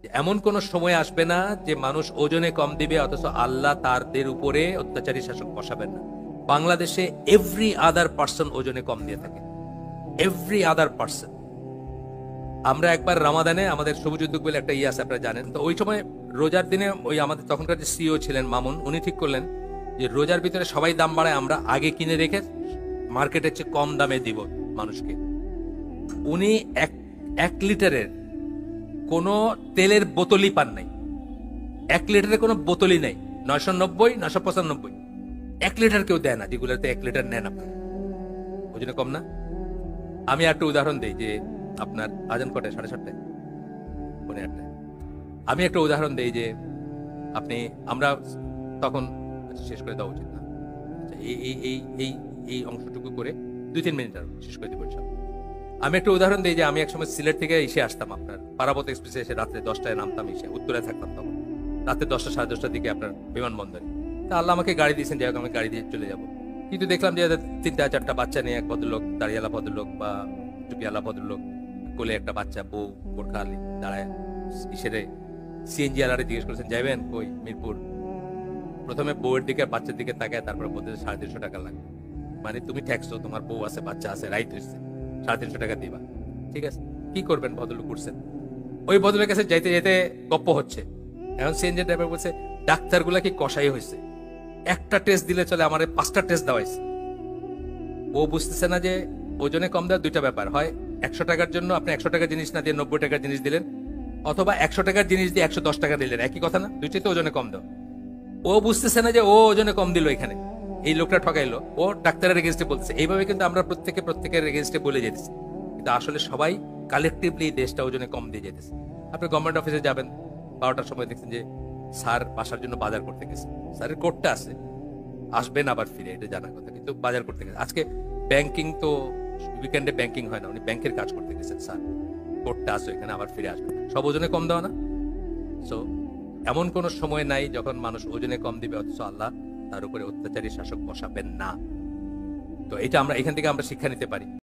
যে এমন কোন সময় আসবে না যে মানুষ ওজনে কম দিবে অথচ আল্লাহ তাদের উপরে অত্যাচারী শাসক বসাবেন না। বাংলাদেশে এভরি আদার পার্সন ওজনে কম দিয়ে থাকে, এভরি আদার পার্সন। আমরা একবার রামাদানে আমাদের সবুজ উদ্যোগ বলে একটা ইয়ে আছে, আপনারা জানেন তো, ওই সময় রোজার দিনে ওই আমাদের তখনকার যে সিও ছিলেন মামুন, উনি ঠিক করলেন যে রোজার ভিতরে সবাই দাম বাড়ায়, আমরা আগে কিনে রেখে মার্কেটের চেয়ে কম দামে দিব মানুষকে। উনি এক এক লিটারের কোনো তেলের বোতলই পান নাই, 1 লিটারের কোনো বোতলই নাই, 990, 995, 1 লিটার কেউ দেয় না, যেগুলোতে 1 লিটার নেন আপনার। ওই জন্য কম না। আমি একটা উদাহরণ দিই যে আপনার আজান কটায়? 7:30, পৌনে 8টায়। আমি একটা উদাহরণ দিই যে আপনি আমরা তখন, আচ্ছা, শেষ করে দেওয়া উচিত না, আচ্ছা, এই এই এই এই এই অংশটুকু করে 2-3 মিনিট আর শেষ করে দেবো ইনশাআল্লাহ। আমি একটা উদাহরণ দিই যে আমি একসময় সিলেট থেকে এসে আসতাম, আপনার পারাবত এক্সপ্রেসে এসে রাত্রে 10টায় নামতাম, এসে উত্তরায় থাকতাম তখন, রাত্রে 10টা 10:30টার দিকে আপনার বিমানবন্দরে। তা আল্লাহ আমাকে গাড়ি দিয়েছেন, যাই হোক আমি গাড়ি দিয়ে চলে যাব। কিন্তু দেখলাম যে 3টা 4টা বাচ্চা নিয়ে এক ভদ্রলোক, দাঁড়িয়ালা ভদ্রলোক বা টুপিয়ালা ভদ্রলোক, কোলে একটা বাচ্চা, বউ বোরখা আলী দাঁড়ায়, ইসেরে সিএনজি আলারে জিজ্ঞেস করেছেন যাইবেন কই? মিরপুর। প্রথমে বউয়ের দিকে বাচ্চার দিকে তাকায়, তারপরে বলতে 350 টাকা লাগবে। মানে তুমি ঠেকছো, তোমার বউ আছে বাচ্চা আছে, রাইট হয়েছে, 350 টাকা দিবা। ঠিক আছে, কি করবেন? ভদ্রলোক উঠছেন, ওই ভদ্রলোকের কাছে যাইতে যেতে গপ্প হচ্ছে। এখন সিএনজি ড্রাইভার বলছে ডাক্তারগুলা কি কষাই হয়েছে, একটা টেস্ট দিলে চলে, আমার 5টা টেস্ট দেওয়াইছে। ও বুঝতেছে না যে ওজনে কম দেওয়ার দুইটা ব্যাপার হয়, 100 টাকার জন্য আপনি 100 টাকার জিনিস না দিয়ে 90 টাকার জিনিস দিলেন, অথবা 100 টাকার জিনিস দিয়ে 110 টাকা দিলেন, একই কথা না? দুইটাই তো ওজনে কম দেওয়া। ও বুঝতেছে না যে ও ওজনে কম দিল, এখানে এই লোকটা ঠকাইলো, ও ডাক্তারের এগেনস্টে বলতেছে। এইভাবে কিন্তু আমরা প্রত্যেকের এগেনস্টে বলে যেতেছি, কিন্তু আসলে সবাই কালেকটিভলি দেশটা ওজনে কম দিয়ে যেতেছে। আপনি গভর্নমেন্ট অফিসে যাবেন, 12টার সময় দেখছেন যে স্যার বাসার জন্য বাজার করতে গেছে, স্যারের কোটটা আছে, আসবেন আবার ফিরে, এটা জানার কথা, কিন্তু বাজার করতে গেছে। আজকে ব্যাংকিং তো উইকেন্ডে ব্যাংকিং হয় না, উনি ব্যাংকের কাজ করতে গেছেন, স্যার কোটটা আছে এখানে, আবার ফিরে আসবেন, সব ওজনে কম দেওয়া না? সো এমন কোন সময় নাই যখন মানুষ ওজনে কম দিবে অথচ আল্লাহ তার উপরে অত্যাচারী শাসক বসাবেন না। তো এটা আমরা এখান থেকে আমরা শিক্ষা নিতে পারি।